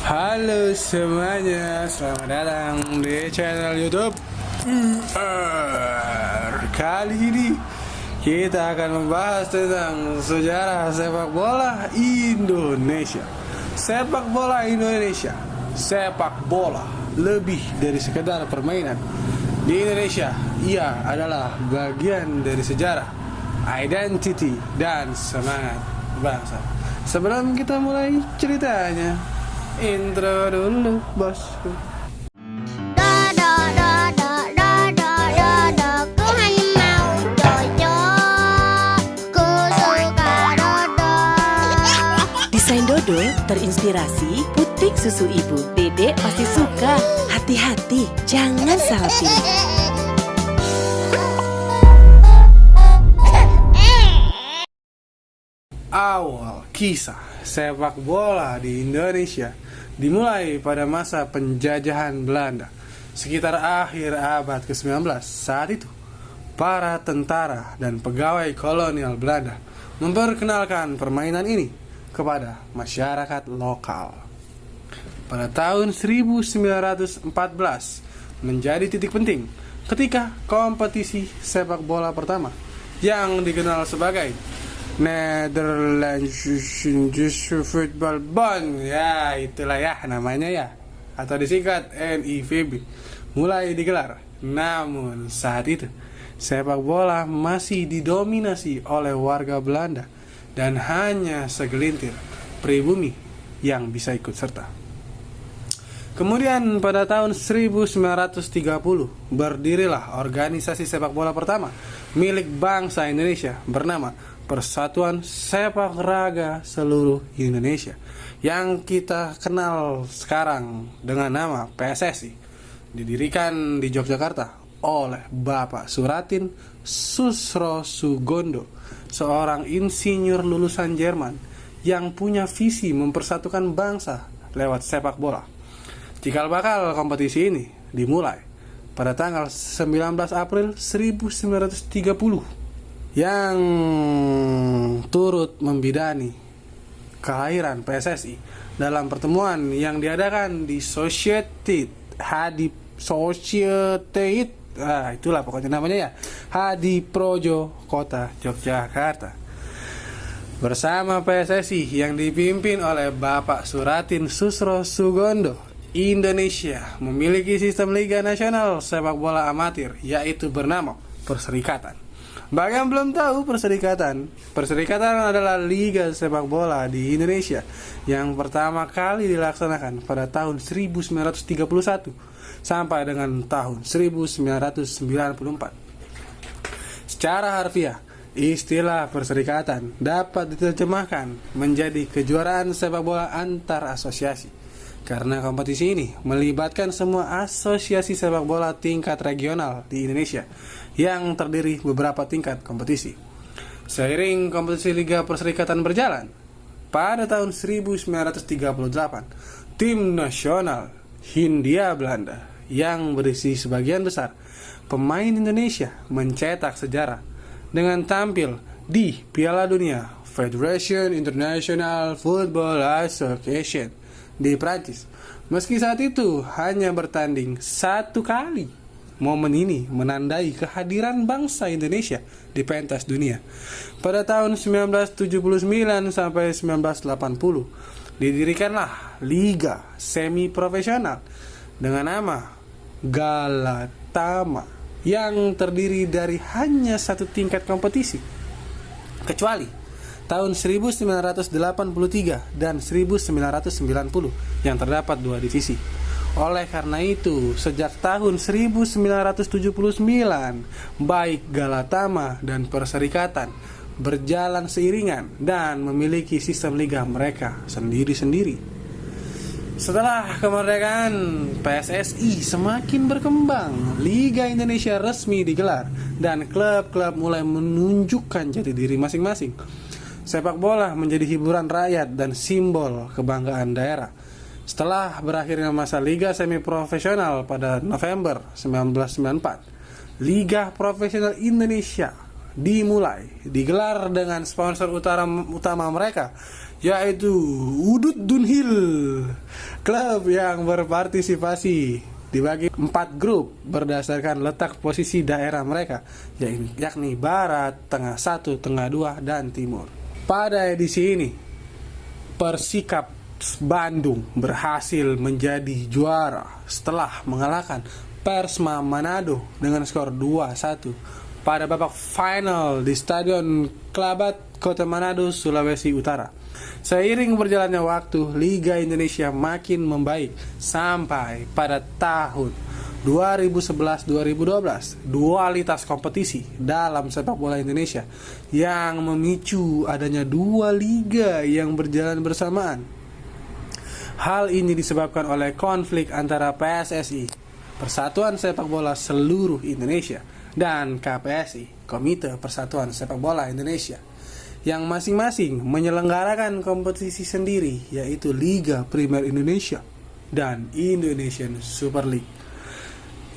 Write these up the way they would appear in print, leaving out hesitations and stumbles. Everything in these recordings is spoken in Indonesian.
Halo semuanya, selamat datang di channel YouTube Kali ini kita akan membahas tentang sejarah sepak bola Indonesia. Sepak bola Indonesia, sepak bola lebih dari sekedar permainan. Di Indonesia, ia adalah bagian dari sejarah, identity, dan semangat bangsa. Sebelum kita mulai ceritanya, intro dulu bosku. Ku hanya mau dodo. Ku suka dodo. Desain Dodo terinspirasi putik susu ibu. Dedek pasti suka. Hati-hati, jangan salah pilih. Awal kisah sepak bola di Indonesia dimulai pada masa penjajahan Belanda sekitar akhir abad ke-19. Saat itu, para tentara dan pegawai kolonial Belanda memperkenalkan permainan ini kepada masyarakat lokal. Pada tahun 1914 menjadi titik penting ketika kompetisi sepak bola pertama yang dikenal sebagai Netherlands Football Bond, ya itulah ya namanya ya, atau disingkat NIVB, mulai digelar. Namun saat itu sepak bola masih didominasi oleh warga Belanda dan hanya segelintir pribumi yang bisa ikut serta. Kemudian pada tahun 1930 berdirilah organisasi sepak bola pertama milik bangsa Indonesia bernama Persatuan Sepak Raga Seluruh Indonesia, yang kita kenal sekarang dengan nama PSSI, didirikan di Yogyakarta oleh Bapak Suratin Susrosugondo, seorang insinyur lulusan Jerman yang punya visi mempersatukan bangsa lewat sepak bola. Cikal bakal kompetisi ini dimulai pada tanggal 19 April 1930 yang turut membidani kelahiran PSSI dalam pertemuan yang diadakan di itulah pokoknya namanya ya, Hadi Projo, Kota Yogyakarta. Bersama PSSI yang dipimpin oleh Bapak Suratin Susrosugondo, Indonesia memiliki sistem Liga Nasional Sepak Bola Amatir, yaitu bernama Perserikatan. Bagi yang belum tahu Perserikatan adalah liga sepak bola di Indonesia yang pertama kali dilaksanakan pada tahun 1931 sampai dengan tahun 1994. Secara harfiah, istilah perserikatan dapat diterjemahkan menjadi kejuaraan sepak bola antar asosiasi, karena kompetisi ini melibatkan semua asosiasi sepak bola tingkat regional di Indonesia yang terdiri beberapa tingkat kompetisi. Seiring kompetisi Liga Perserikatan berjalan, pada tahun 1938, tim nasional Hindia Belanda yang berisi sebagian besar pemain Indonesia mencetak sejarah dengan tampil di Piala Dunia Federation International Football Association di Prancis. Meski saat itu hanya bertanding satu kali, momen ini menandai kehadiran bangsa Indonesia di pentas dunia. Pada tahun 1979 sampai 1980 didirikanlah Liga Semi Profesional dengan nama Galatama yang terdiri dari hanya satu tingkat kompetisi, kecuali tahun 1983 dan 1990 yang terdapat dua divisi. Oleh karena itu, sejak tahun 1979, baik Galatama dan Perserikatan berjalan seiringan dan memiliki sistem liga mereka sendiri-sendiri. Setelah kemerdekaan, PSSI semakin berkembang, Liga Indonesia resmi digelar, dan klub-klub mulai menunjukkan jati diri masing-masing. Sepak bola menjadi hiburan rakyat dan simbol kebanggaan daerah. Setelah berakhirnya masa Liga Semi Profesional pada November 1994, Liga Profesional Indonesia digelar dengan sponsor utama mereka, yaitu Udut Dunhill, Klub yang berpartisipasi dibagi 4 grup berdasarkan letak posisi daerah mereka, yakni Barat, Tengah 1, Tengah 2, dan Timur. Pada edisi ini, Persikap Bandung berhasil menjadi juara setelah mengalahkan Persma Manado dengan skor 2-1 pada babak final di Stadion Klabat, Kota Manado, Sulawesi Utara. Seiring berjalannya waktu, Liga Indonesia makin membaik sampai pada tahun 2011-2012, dualitas kompetisi dalam sepak bola Indonesia yang memicu adanya 2 liga yang berjalan bersamaan. Hal ini disebabkan oleh konflik antara PSSI, Persatuan Sepak Bola Seluruh Indonesia, dan KPSI, Komite Persatuan Sepak Bola Indonesia, yang masing-masing menyelenggarakan kompetisi sendiri, yaitu Liga Primer Indonesia dan Indonesian Super League.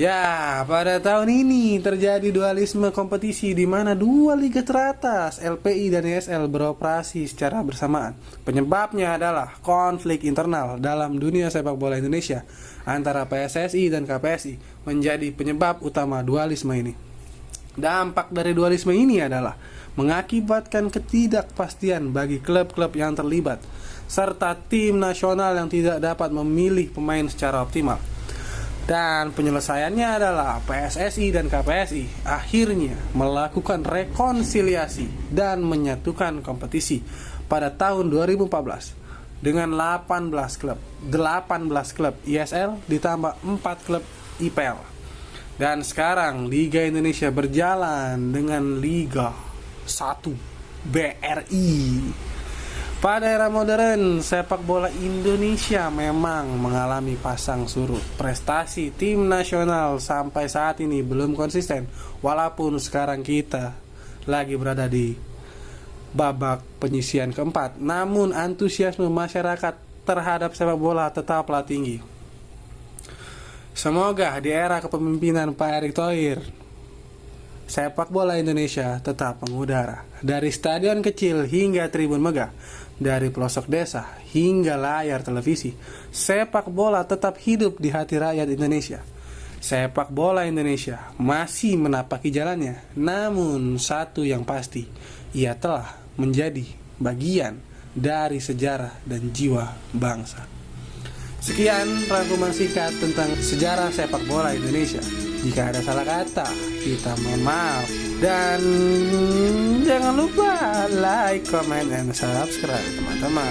Ya, pada tahun ini terjadi dualisme kompetisi di mana 2 liga teratas, LPI dan ISL, beroperasi secara bersamaan. Penyebabnya adalah konflik internal dalam dunia sepak bola Indonesia antara PSSI dan KPSI menjadi penyebab utama dualisme ini. Dampak dari dualisme ini adalah mengakibatkan ketidakpastian bagi klub-klub yang terlibat, serta tim nasional yang tidak dapat memilih pemain secara optimal. Dan penyelesaiannya adalah PSSI dan KPSI akhirnya melakukan rekonsiliasi dan menyatukan kompetisi pada tahun 2014 dengan 18 klub ISL ditambah 4 klub IPL. Dan sekarang Liga Indonesia berjalan dengan Liga 1 BRI. Pada era modern, sepak bola Indonesia memang mengalami pasang surut. Prestasi tim nasional sampai saat ini belum konsisten, walaupun sekarang kita lagi berada di babak penyisian keempat. Namun antusiasme masyarakat terhadap sepak bola tetaplah tinggi. Semoga di era kepemimpinan Pak Erick Thohir, sepak bola Indonesia tetap mengudara. Dari stadion kecil hingga tribun megah, dari pelosok desa hingga layar televisi, sepak bola tetap hidup di hati rakyat Indonesia. Sepak bola Indonesia masih menapaki jalannya, namun satu yang pasti, ia telah menjadi bagian dari sejarah dan jiwa bangsa. Sekian rangkuman singkat tentang sejarah sepak bola Indonesia. Jika ada salah kata, kita mohon maaf. Dan jangan lupa like, comment, and subscribe, teman-teman.